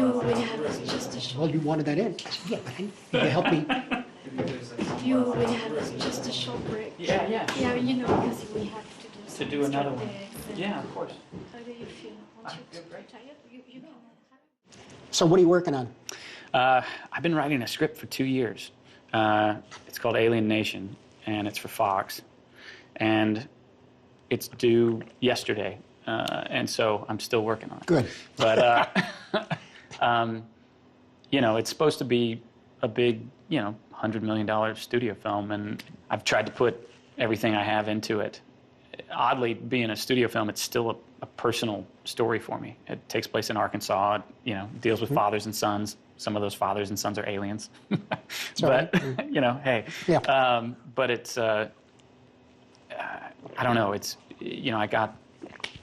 You really have just a short. Well, you wanted that in. I said, yeah, but you help me. You really have just a short break. Yeah, yeah. Yeah, you know, because we have to do some To do another one. extra things. Yeah, of course. How do you feel? Once I feel you're great. tired, you can. So what are you working on? I've been writing a script for 2 years. It's called Alien Nation, and it's for Fox. And it's due yesterday, and so I'm still working on it. Good. But, you know, it's supposed to be a big, you know, $100 million studio film, and I've tried to put everything I have into it. Oddly, being a studio film, it's still a personal story for me. It takes place in Arkansas, you know, deals with fathers and sons. Some of those fathers and sons are aliens. But, you know, hey. Yeah. But it's, I don't know, it's, you know,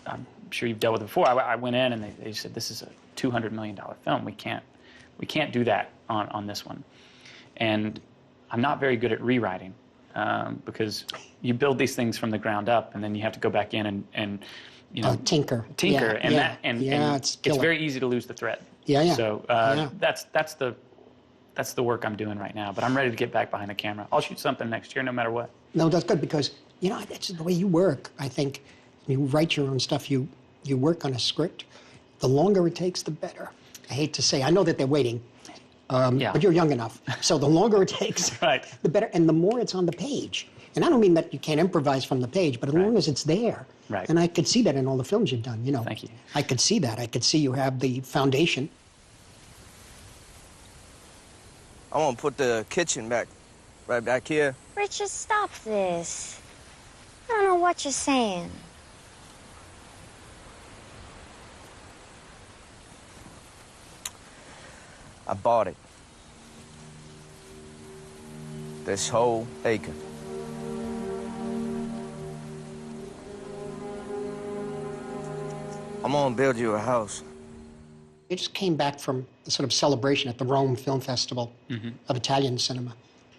I'm sure you've dealt with it before. I went in and they said, this is a $200 million film. We can't do that on this one. And I'm not very good at rewriting because you build these things from the ground up and then you have to go back in and you know, tinker. Yeah, and it's very easy to lose the thread. Yeah, yeah. So that's the work I'm doing right now. But I'm ready to get back behind the camera. I'll shoot something next year, no matter what. No, that's good because you know that's the way you work. I think you write your own stuff. You work on a script. The longer it takes, the better. I hate to say. I know that they're waiting. Yeah. But you're young enough. So the longer it takes, Right. the better. And the more it's on the page. And I don't mean that you can't improvise from the page, but as long as it's there. Right. And I could see that in all the films you've done, you know. Thank you. I could see that. I could see you have the foundation. I want to put the kitchen right back here. Richard, stop this. I don't know what you're saying. I bought it. This whole acre. I'm gonna build you a house. I just came back from a sort of celebration at the Rome Film Festival of Italian cinema.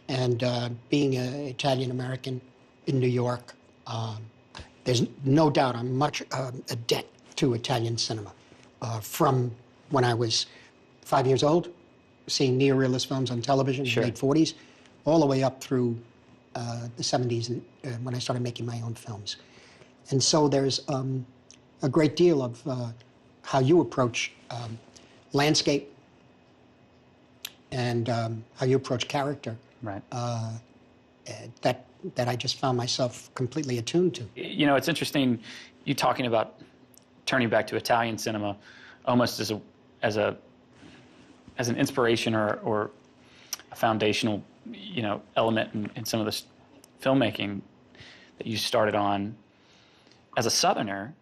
And being an Italian-American in New York, there's no doubt I'm much a debt to Italian cinema. From when I was 5 years old, seeing neorealist films on television in the late 40s, all the way up through the 70s and, when I started making my own films. And so there's a great deal of how you approach landscape and how you approach character. Right. That I just found myself completely attuned to. You know, it's interesting you talking about turning back to Italian cinema almost as an inspiration or a foundational, you know, element in some of this filmmaking that you started on. As a Southerner,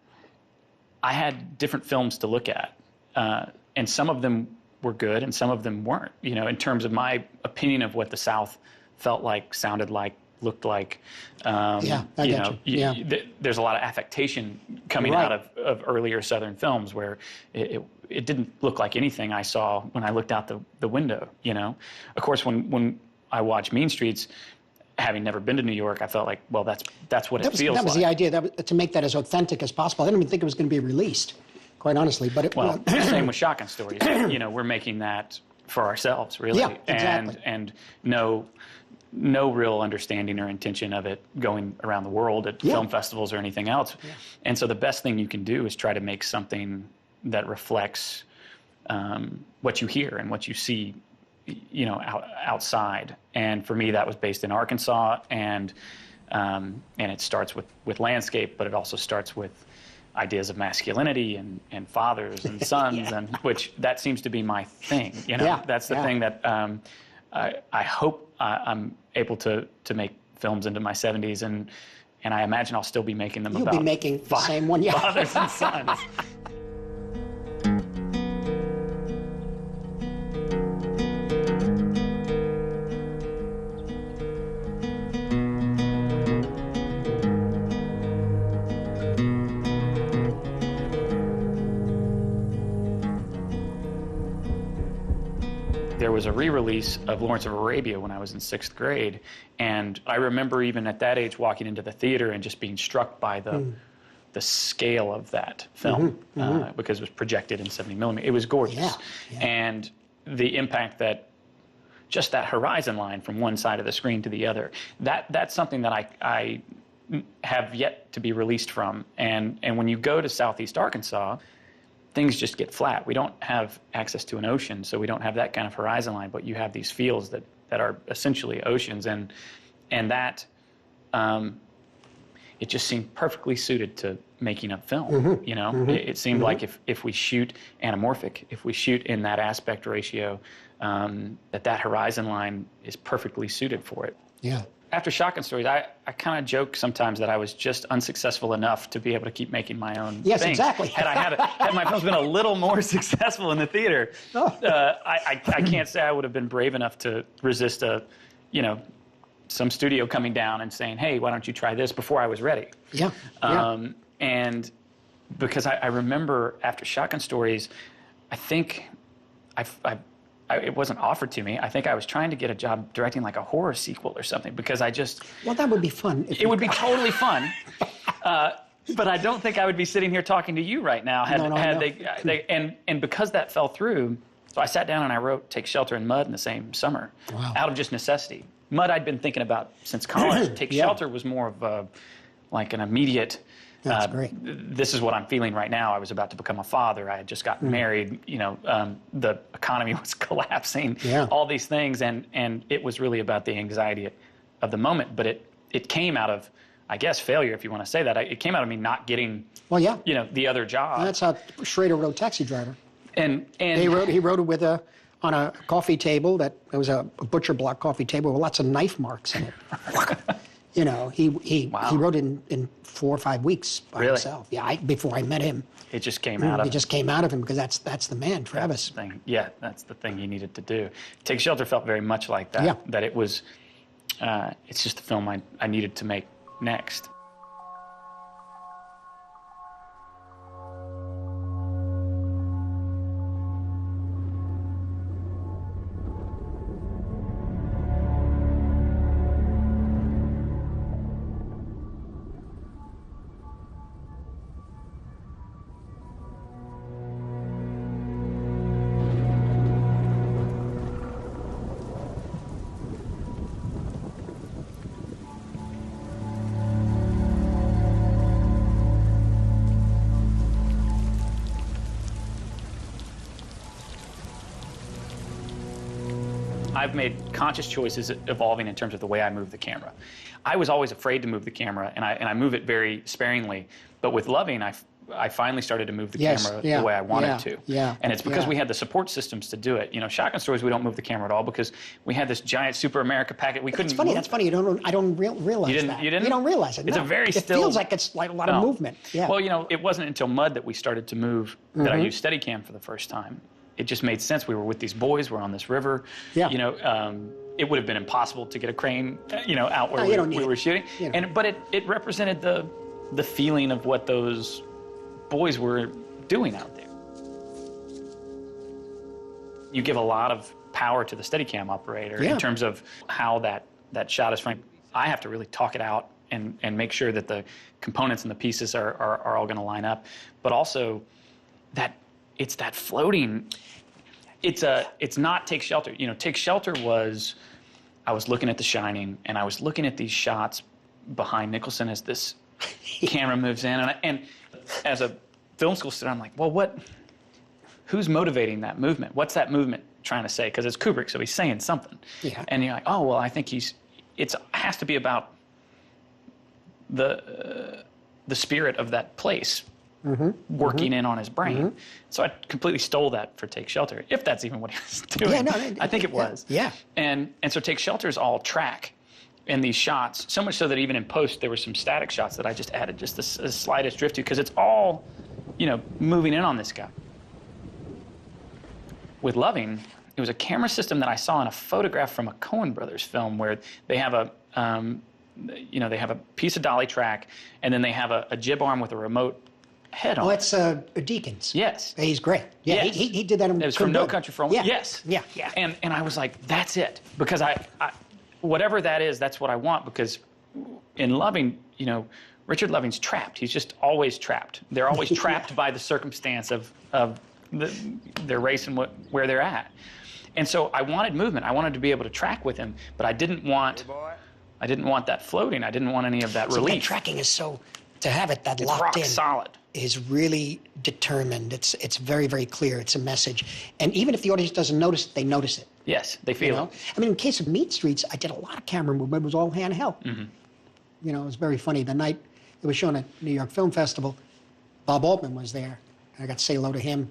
I had different films to look at, and some of them were good and some of them weren't, you know, in terms of my opinion of what the South felt like, sounded like, looked like. Yeah, I get you. There's a lot of affectation coming out of earlier Southern films where it didn't look like anything I saw when I looked out the window, you know. Of course, when I watch Mean Streets, having never been to New York, I felt like, well, that's what it feels like. That was the idea, to make that as authentic as possible. I didn't even think it was going to be released, quite honestly. But well, same with Shotgun Stories. You know, we're making that for ourselves, really. Yeah, exactly. And no real understanding or intention of it going around the world at film festivals or anything else. Yeah. And so the best thing you can do is try to make something that reflects what you hear and what you see, you know, outside. And for me, that was based in Arkansas, and it starts with landscape, but it also starts with ideas of masculinity and fathers and sons, and which that seems to be my thing. You know, that's the thing that I hope I'm able to make films into my 70s, and I imagine I'll still be making them. You'll be making the same one, fathers and sons. There was a re-release of Lawrence of Arabia when I was in 6th grade, and I remember even at that age walking into the theater and just being struck by the the scale of that film because it was projected in 70 millimeter. It was gorgeous. Yeah. And the impact that just that horizon line from one side of the screen to the other, that's something that I have yet to be released from. And when you go to Southeast Arkansas, things just get flat. We don't have access to an ocean, so we don't have that kind of horizon line, but you have these fields that are essentially oceans. And that, it just seemed perfectly suited to making a film, you know? It seemed like if we shoot anamorphic, if we shoot in that aspect ratio, that horizon line is perfectly suited for it. Yeah. After Shotgun Stories, I kind of joke sometimes that I was just unsuccessful enough to be able to keep making my own Yes, thing. exactly. Had my films been a little more successful in the theater, I can't say I would have been brave enough to resist some studio coming down and saying, hey, why don't you try this, before I was ready. Yeah. And because I remember after Shotgun Stories, I think it wasn't offered to me. I think I was trying to get a job directing like a horror sequel or something, because Well, that would be fun. It would be totally fun. But I don't think I would be sitting here talking to you right now had they and because that fell through. So I sat down and I wrote Take Shelter and Mud in the same summer, out of just necessity. Mud I'd been thinking about since college. Take Shelter was more of like an immediate. That's great. This is what I'm feeling right now. I was about to become a father. I had just gotten married. The economy was collapsing. All these things, and it was really about the anxiety of the moment. But it came out of, I guess, failure, if you want to say that. It came out of me not getting. Well, yeah. The other job. That's how Schrader wrote Taxi Driver. And he wrote it with on a coffee table it was a butcher block coffee table with lots of knife marks in it. He wrote it in 4 or 5 weeks by himself. Yeah, before I met him. It just came out of him. It just came out of him, because that's the man, Travis. That's the thing he needed to do. Take Shelter felt very much like that. Yeah. That it was, it's just the film I needed to make next. I've made conscious choices evolving in terms of the way I move the camera. I was always afraid to move the camera, and I move it very sparingly. But with Loving, I finally started to move the camera the way I wanted to. And it's because we had the support systems to do it. Shotgun Stories, we don't move the camera at all because we had this giant Super America packet. We couldn't. That's funny. I don't realize that. You didn't? You don't realize it. It's no. a very It still. feels like it's like a lot of movement. Yeah. Well, it wasn't until Mud that we started to move that I used Steadicam for the first time. It just made sense. We were with these boys. We're on this river. Yeah. It would have been impossible to get a crane, out where we were shooting. But it represented the feeling of what those boys were doing out there. You give a lot of power to the Steadicam operator in terms of how that shot is framed. I have to really talk it out and make sure that the components and the pieces are all going to line up. But also that it's that floating. It's not Take Shelter. Take Shelter was, I was looking at The Shining, and I was looking at these shots behind Nicholson as this camera moves in, and as a film school student, I'm like, well, who's motivating that movement? What's that movement trying to say? Because it's Kubrick, so he's saying something. Yeah. And you're like, oh, well, I think it has to be about the spirit of that place. Working in on his brain. So I completely stole that for Take Shelter, if that's even what he was doing. I think it was. Yeah. And so Take Shelter is all track in these shots, so much so that even in post there were some static shots that I just added just the slightest drift to, because it's all, moving in on this guy. With Loving, it was a camera system that I saw in a photograph from a Coen Brothers film where they have a they have a piece of dolly track, and then they have a jib arm with a remote head on. Oh, it's Deakins. Yes. He's great. Yeah, yes. he did that in. It was from No Country for Old Men. Yes. Yeah. And I was like, that's it, because I whatever that is, that's what I want, because in Loving, Richard Loving's trapped. He's just always trapped. They're always trapped by the circumstance of their race and where they're at. And so I wanted movement. I wanted to be able to track with him, but I didn't want that floating. I didn't want any of that relief. That tracking is so, to have it that It's locked rock in solid. is really determined. It's very, very clear. It's a message. And even if the audience doesn't notice it, they notice it. Yes, they feel it. I mean, in the case of Meat Streets, I did a lot of camera movement. It was all handheld. You know, it was very funny. The night it was shown at New York Film Festival, Bob Altman was there. And I got to say hello to him.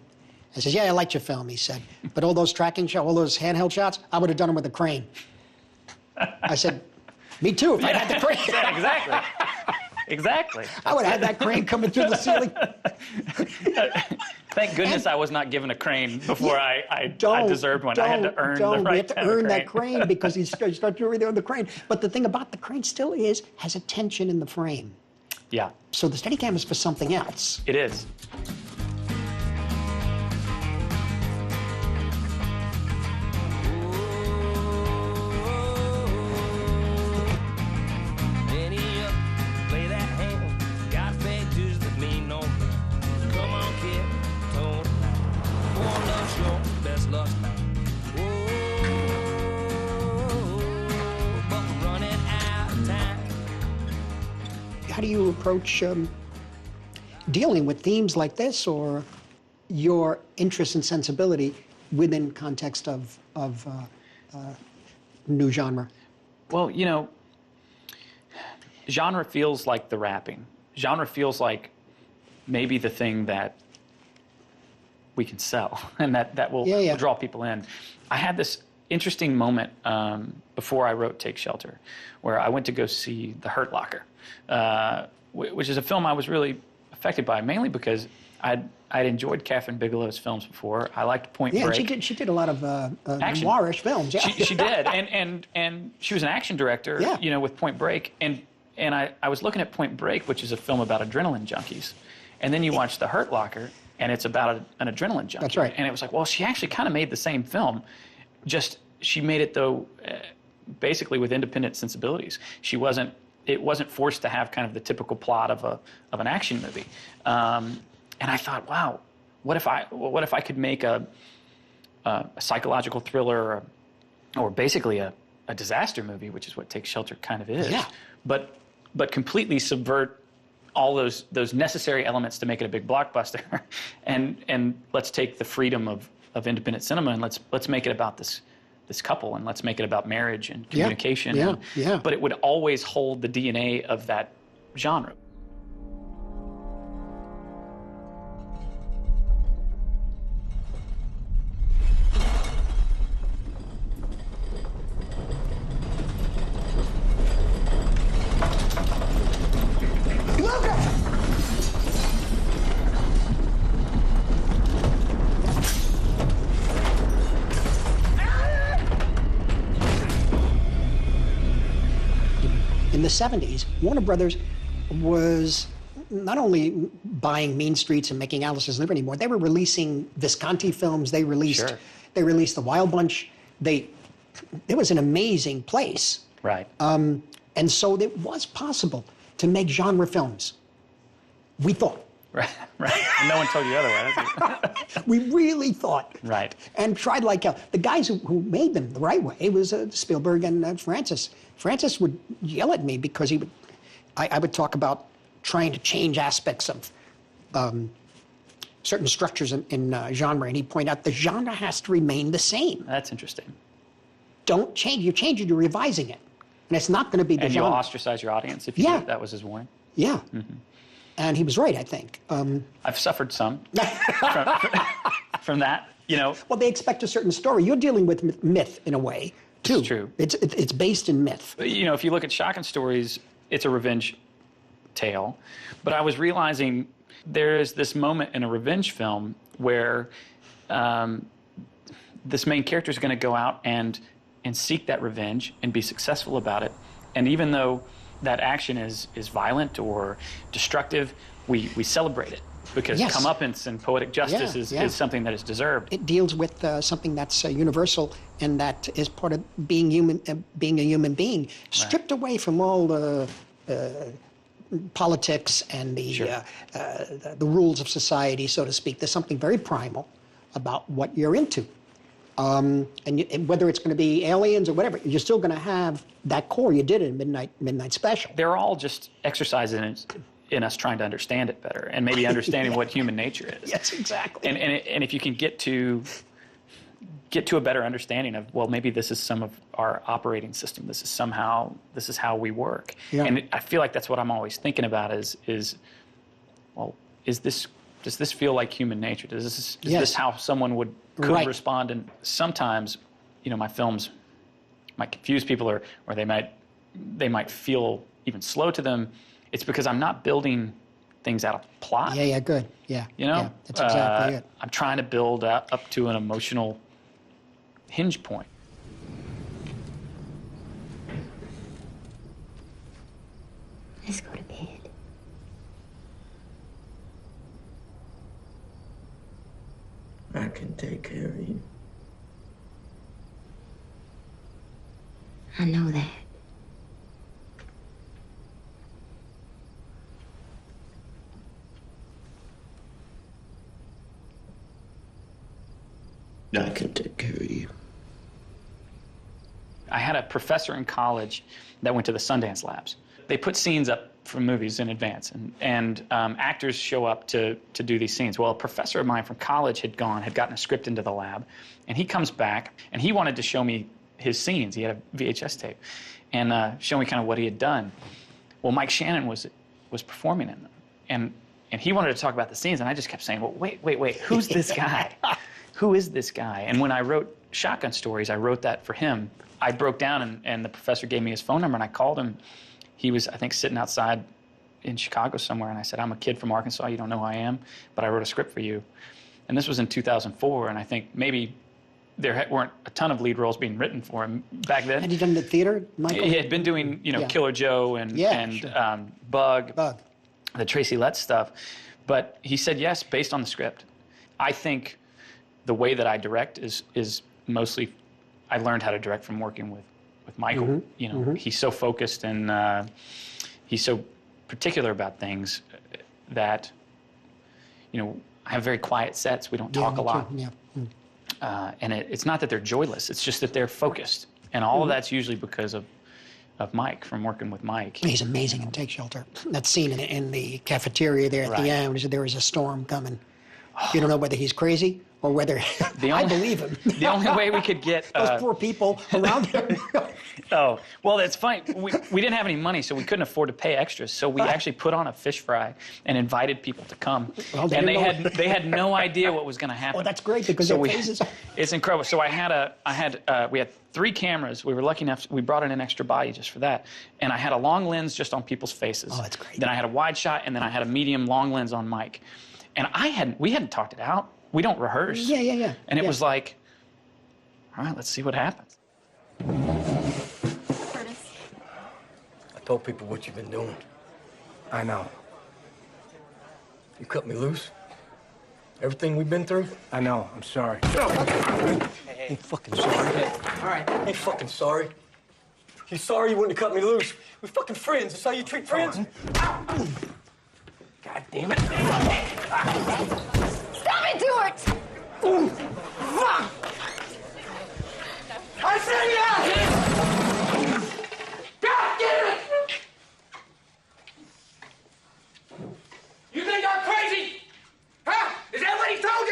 I says, yeah, I liked your film, he said. But all those tracking shots, all those handheld shots, I would have done them with a crane. I said, me too, if I had the crane. Yeah, exactly. Exactly. I would have had that crane coming through the ceiling. Thank goodness I was not given a crane before I deserved one. I had to earn the right We had to kind of earn crane. that crane because you start doing everything on the crane. But the thing about the crane still has a tension in the frame. Yeah, So the Steadicam is for something else. it is. Penny up, play that hand. Got factors that mean no more. Come on, kid, tone it now. More love's your best love's mine. Oh, but we're running out of time. How do you approach dealing with themes like this, or your interest and sensibility within context of new genre? Well, you know, genre feels like the wrapping. Genre feels like maybe the thing that we can sell and that will draw people in. I had this interesting moment before I wrote Take Shelter, where I went to go see The Hurt Locker, which is a film I was really affected by, mainly because I'd enjoyed Catherine Bigelow's films before. I liked Point Break. Yeah, she did a lot of Action. noirish films. Yeah. She did, and she was an action director, Yeah. you know, with Point Break. And I was looking at Point Break, which is a film about adrenaline junkies, and then you watch The Hurt Locker, and it's about an adrenaline junkie. That's right. And it was like, well, she actually kind of made the same film, just she made it though, basically with independent sensibilities. It wasn't forced to have kind of the typical plot of an action movie. And I thought, wow, what if I could make a psychological thriller or basically a disaster movie, which is what Take Shelter kind of is, Yeah. but completely subvert all those necessary elements to make it a big blockbuster, and let's take the freedom of independent cinema and let's make it about this couple, and let's make it about marriage and communication. Yeah. But it would always hold the DNA of that genre. In the 70s, Warner Brothers was not only buying Mean Streets and making Alice's Live anymore, they were releasing Visconti films. They released The Wild Bunch. It was an amazing place. Right. And so it was possible to make genre films. We thought. Right. And no one told you otherwise. We really thought. Right. And tried like hell. The guys who made them the right way, it was Spielberg and Francis. Francis would yell at me because I would talk about trying to change aspects of certain structures in genre, and he'd point out the genre has to remain the same. That's interesting. Don't change. You change it, you're revising it. And it's not going to be the And genre. you'll ostracize your audience if you do. That was his warning. Yeah. And he was right, I think. I've suffered some from that, you know. Well, they expect a certain story. You're dealing with myth in a way, too. It's true. It's based in myth. You know, if you look at Shotgun Stories, it's a revenge tale. But I was realizing there is this moment in a revenge film where this main character is going to go out and seek that revenge and be successful about it. And even though that action is violent or destructive, we celebrate it because comeuppance and poetic justice is something that is deserved. It deals with something that's universal and that is part of being human, being a human being, stripped away from all the politics and the, Sure. the rules of society, so to speak. There's something very primal about what you're into. And whether it's going to be aliens or whatever, you're still going to have that core. You did it in Midnight Special. They're all just exercises in us trying to understand it better and maybe understanding what human nature is. Yes, exactly. And if you can get to a better understanding of, well, maybe this is some of our operating system. This is how we work. Yeah. And I feel like that's what I'm always thinking about is well, does this feel like human nature? Is Yes. this how someone could Right. respond? And sometimes, my films might confuse people or they might feel even slow to them. It's because I'm not building things out of plot. Yeah, good. Yeah. Yeah, that's exactly it. I'm trying to build up to an emotional hinge point. Let's go to bed. I can take care of you. I know that. I can take care of you. I had a professor in college that went to the Sundance Labs. They put scenes up for movies in advance, and actors show up to do these scenes. Well, a professor of mine from college had gotten a script into the lab, and he comes back, and he wanted to show me his scenes. He had a VHS tape, and show me kind of what he had done. Well, Mike Shannon was performing in them, and he wanted to talk about the scenes, and I just kept saying, well, wait, who's this guy? Who is this guy? And when I wrote Shotgun Stories, I wrote that for him. I broke down, and the professor gave me his phone number, and I called him. He was, I think, sitting outside in Chicago somewhere, and I said, I'm a kid from Arkansas. You don't know who I am, but I wrote a script for you. And this was in 2004, and I think maybe there weren't a ton of lead roles being written for him back then. Had you done the theater, Michael? He had been doing, Yeah. Killer Joe and Sure. Bug, Bug. the Tracy Letts stuff. But he said yes, based on the script. I think the way that I direct is mostly, I learned how to direct from working with Michael. He's so focused and he's so particular about things that, I have very quiet sets. We don't talk a lot. Yeah. And it's not that they're joyless. It's just that they're focused. And all of that's usually because of Mike, from working with Mike. He's amazing in Take Shelter. That scene in the cafeteria there at Right. the end, when he said there was a storm coming. You don't know whether he's crazy or whether I believe him. The only way we could get Those poor people around him. Oh, well, that's fine. We didn't have any money, so we couldn't afford to pay extras. So we actually put on a fish fry and invited people to come. Well, and they had no idea what was going to happen. Oh, that's great because their faces. It's incredible. So we had 3 cameras. We were lucky enough. We brought in an extra body just for that. And I had a long lens just on people's faces. Oh, that's great. Then I had a wide shot, and then I had a medium long lens on Mike. And we hadn't talked it out. We don't rehearse. Yeah. And it was like, all right, let's see what happens. I told people what you've been doing. I know. You cut me loose. Everything we've been through. I know. I'm sorry. Hey. Ain't fucking sorry. All right. Ain't fucking sorry. You sorry you wouldn't have cut me loose? We're fucking friends. That's how you treat friends. God damn it. Stop it, Stuart! Ooh. Fuck! I said yes! God damn it! You think I'm crazy? Huh? Is that what he told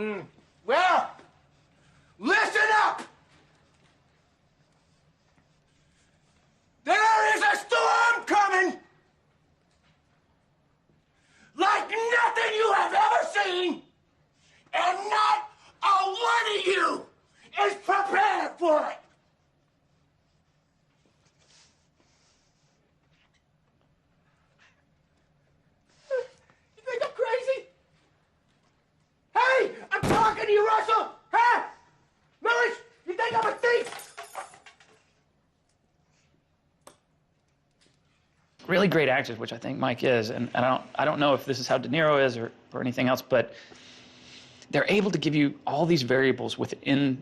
you? Well, listen up! There is a storm coming! Like nothing you have ever seen, and not a one of you is prepared for it. You think I'm crazy? Hey, I'm talking to you, Russell. Huh? Millis, you think I'm a thief? Really great actors, which I think Mike is, and I don't know if this is how De Niro is or anything else, but they're able to give you all these variables within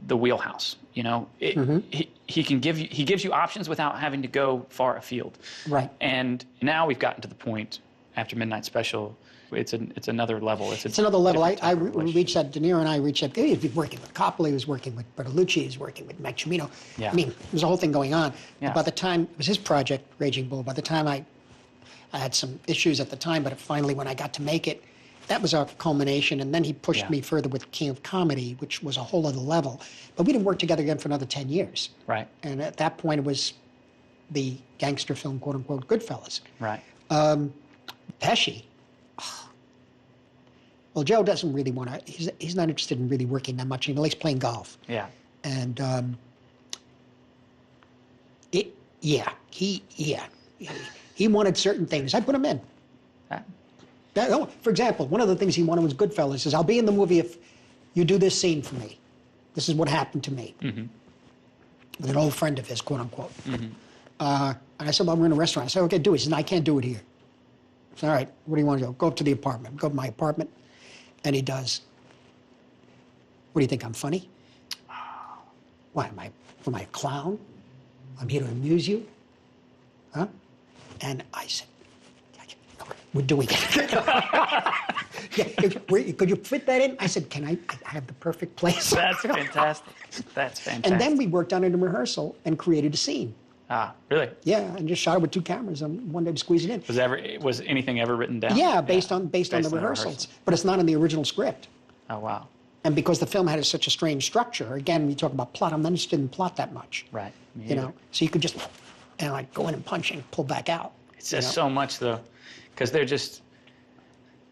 the wheelhouse. You know, he gives you options without having to go far afield. Right. And now we've gotten to the point after Midnight Special. It's another level. It's another level. I reached out. De Niro and I reached out. He was working with Coppola. He was working with Bertolucci. He was working with Mike Cimino. Yeah. I mean, there's a whole thing going on. Yeah. But by the time it was his project, Raging Bull. By the time I had some issues at the time, but finally, when I got to make it, that was our culmination. And then he pushed me further with King of Comedy, which was a whole other level. But we didn't work together again for another 10 years. Right. And at that point, it was the gangster film, quote unquote, Goodfellas. Right. Pesci. Well, Joe doesn't really want to. He's not interested in really working that much. He likes playing golf. Yeah. And he wanted certain things. I put him in. For example, one of the things he wanted was Goodfellas. Says, I'll be in the movie if you do this scene for me. This is what happened to me. With an old friend of his, quote unquote. And I said, well, we're in a restaurant. I said, okay, do it. He said, no, I can't do it here. I said, all right, what do you want to do? Go up to the apartment. Go to my apartment. And he does. What do you think? I'm funny? What am I a clown? I'm here to amuse you? Huh? And I said, we're doing it. Could you fit that in? I said, I have the perfect place. That's fantastic. That's fantastic. And then we worked on it in rehearsal and created a scene. Ah, really? Yeah, and just shot it with 2 cameras and one day to squeeze it in. Was anything ever written down? Yeah, based on the rehearsals. But it's not in the original script. Oh, wow. And because the film had such a strange structure, again, we talk about plot, I'm not interested in plot that much. Right. You know, so you could just like go in and punch and pull back out. It says so much, though, because they're just,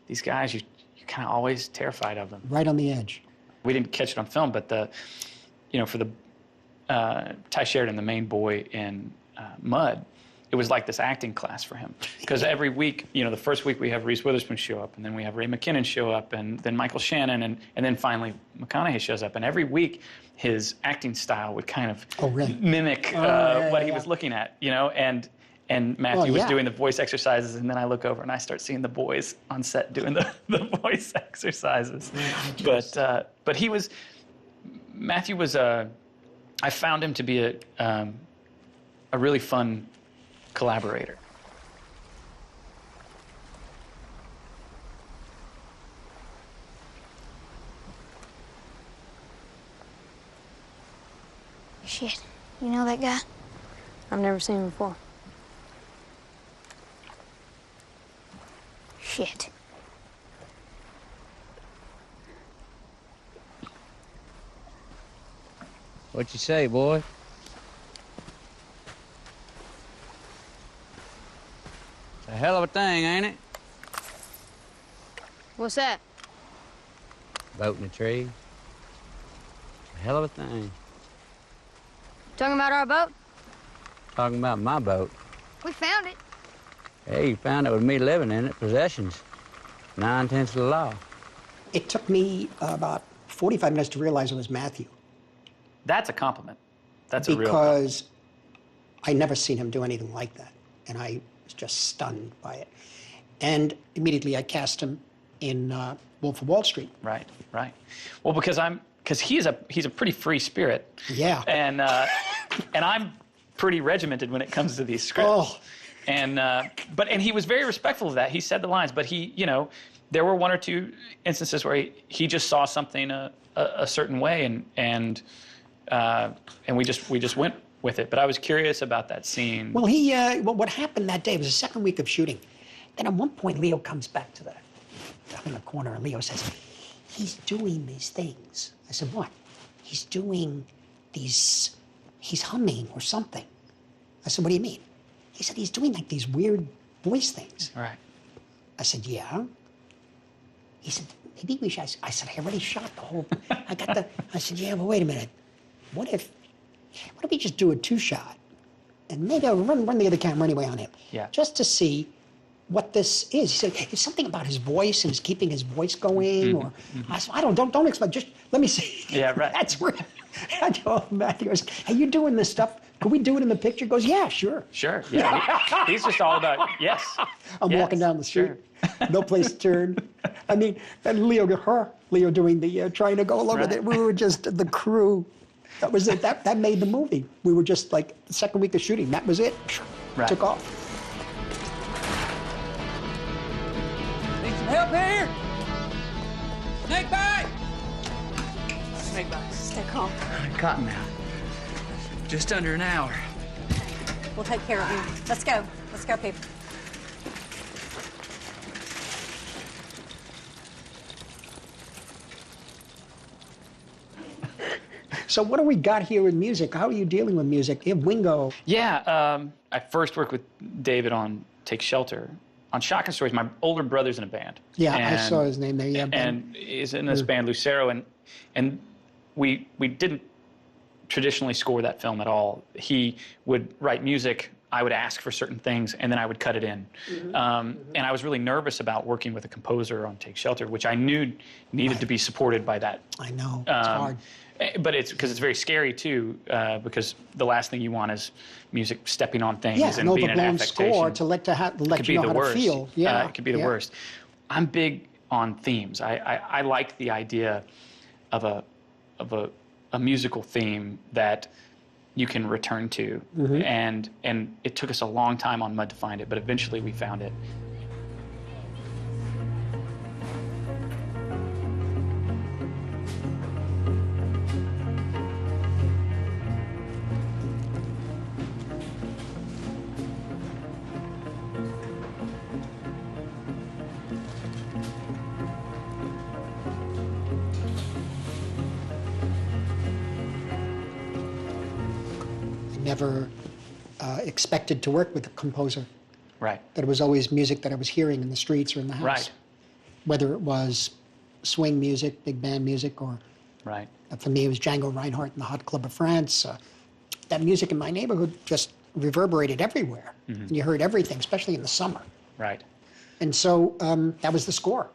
these guys, you're kind of always terrified of them. Right on the edge. We didn't catch it on film, but for the Ty Sheridan, the main boy in Mud, it was like this acting class for him. Because every week, the first week we have Reese Witherspoon show up, and then we have Ray McKinnon show up, and then Michael Shannon, and then finally McConaughey shows up. And every week, his acting style would kind of mimic what he was looking at, and Matthew was doing the voice exercises, and then I look over and I start seeing the boys on set doing the voice exercises. But Matthew was I found him to be a really fun collaborator. Shit, you know that guy? I've never seen him before. Shit. What you say, boy? It's a hell of a thing, ain't it? What's that? Boat in a tree. It's a hell of a thing. Talking about our boat? Talking about my boat. We found it. Hey, you found it with me living in it. Possessions. 9/10 of the law. It took me about 45 minutes to realize it was Matthew. That's a compliment. That's a real Because I never seen him do anything like that. And I was just stunned by it. And immediately I cast him in Wolf of Wall Street. Right. Well, because he's a pretty free spirit. Yeah. And I'm pretty regimented when it comes to these scripts. Oh. And he was very respectful of that. He said the lines, but there were 1 or 2 instances where he just saw something a certain way, and we just went with it. But I was curious about that scene. Well, what happened that day, it was the second week of shooting. Then at one point, Leo comes back to up in the corner, and Leo says, he's doing these things. I said, what? He's doing these, he's humming or something. I said, what do you mean? He said, he's doing like these weird voice things. Right. I said, yeah. He said, maybe we should. I said, I already shot the whole, I said, yeah, but wait a minute. What if we just do a 2-shot? And maybe I'll run the other camera anyway on him. Yeah. Just to see what this is. He said, it's something about his voice and he's keeping his voice going. Or I said, don't explain, just let me see. Yeah, right. That's where I told Matthew, I said, hey, you doing this stuff? Could we do it in the picture? He goes, yeah, sure. Sure, yeah. He's just all about, yes. I'm walking down the street, no place to turn. I mean, and Leo doing the, trying to go along with it. We were just the crew. That was it. That made the movie. We were just like the second week of shooting. That was it. Right. Took off. Need some help here? Snake bite! Snake bite. Stay calm. Cottonmouth. Just under an hour. We'll take care of you. Let's go. Let's go, people. So what do we got here with music? How are you dealing with music? You have Wingo. Yeah, I first worked with David on Take Shelter. On Shotgun Stories, my older brother's in a band. Yeah, I saw his name there. Yeah, and he's in this band, Lucero, and we didn't traditionally score that film at all. He would write music. I would ask for certain things, and then I would cut it in. And I was really nervous about working with a composer on Take Shelter, which I knew needed to be supported by that. I know, it's hard. But it's because it's very scary too, because the last thing you want is music stepping on things and being an affectation. Score to let you know how to feel. Yeah, it could be the worst. I'm big on themes. I like the idea of a musical theme that you can return to, and it took us a long time on Mud to find it, but eventually we found it. Never expected to work with a composer. Right. That it was always music that I was hearing in the streets or in the house. Right. Whether it was swing music, big band music, or right. For me it was Django Reinhardt and the Hot Club of France. That music in my neighborhood just reverberated everywhere. And you heard everything, especially in the summer. Right. And so that was the score.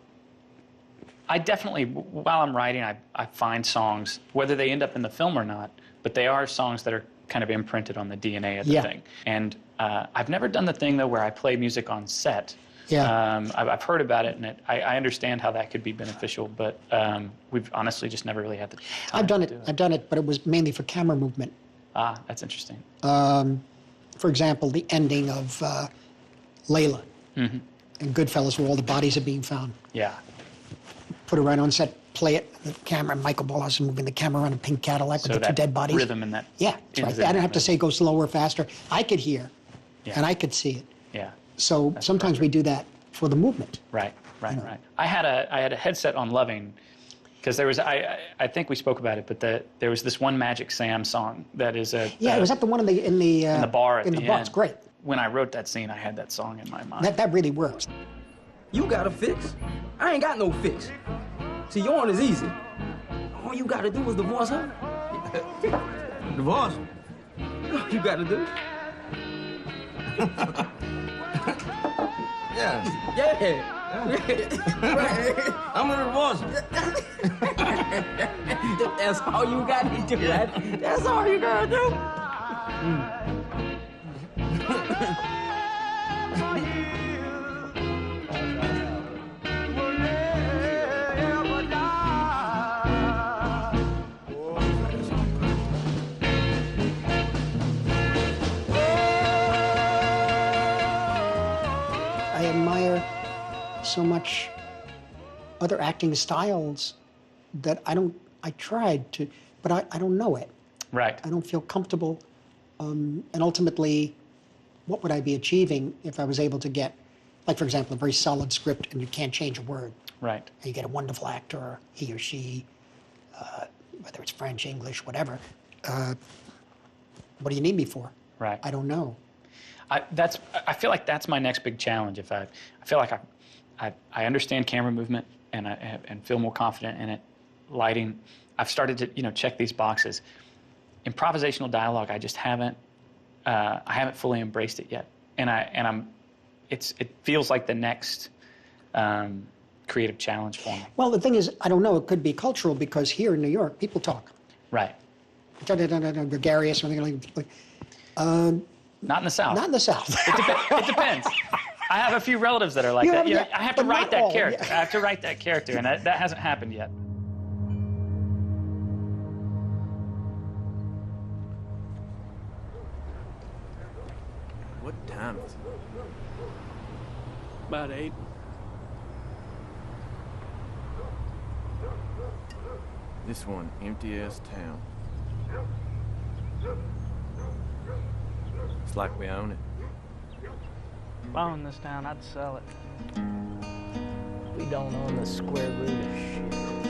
I definitely, while I'm writing, I find songs, whether they end up in the film or not, but they are songs that are kind of imprinted on the DNA of the thing. And I've never done the thing, though, where I play music on set. Yeah. I've heard about it, and I understand how that could be beneficial, but we've honestly just never really had the time I've done to it. do I've done it, but it was mainly for camera movement. Ah, that's interesting. For example, the ending of Layla in Goodfellas, where all the bodies are being found. Yeah. Put it right on set, play it, the camera, Michael Ballhaus is moving the camera around a pink Cadillac with the two that dead bodies. rhythm and that. Yeah, that's right. I didn't have to say go slower, faster. I could hear, and I could see it. Yeah. So sometimes we do that for the movement. Right. I had a headset on Loving, because there was, I think we spoke about it, but there was this one Magic Sam song that is a... Yeah, was that the one in the bar at in the the bar? end. It's great. When I wrote that scene, I had that song in my mind. That really works. You got a fix. I ain't got no fix. See, yours is easy. All you gotta do is divorce her. Divorce? All you gotta do. Yeah. I'm gonna divorce her. That's all you gotta do, right? That's all you gotta do. I admire so much other acting styles that I tried to, but I don't know it. Right. I don't feel comfortable. And ultimately, what would I be achieving if I was able to get, like, for example, a very solid script and you can't change a word? Right. And you get a wonderful actor, he or she, whether it's French, English, whatever. What do you need me for? Right. I don't know. I feel like that's my next big challenge. If I feel like I understand camera movement and feel more confident in it. Lighting, I've started to check these boxes. Improvisational dialogue, I just haven't fully embraced it yet, it feels like the next creative challenge for me. Well, the thing is, I don't know. It could be cultural because here in New York, people talk. Right. Gregarious or anything like. Not in the South. Not in the South. It depends. I have a few relatives that are like that. Yeah, I have to write that character. Yeah. I have to write that character, and that hasn't happened yet. What time is it? About 8. This one, empty-ass town. It's like we own it. If I owned this town, I'd sell it. We don't own the square root of shit.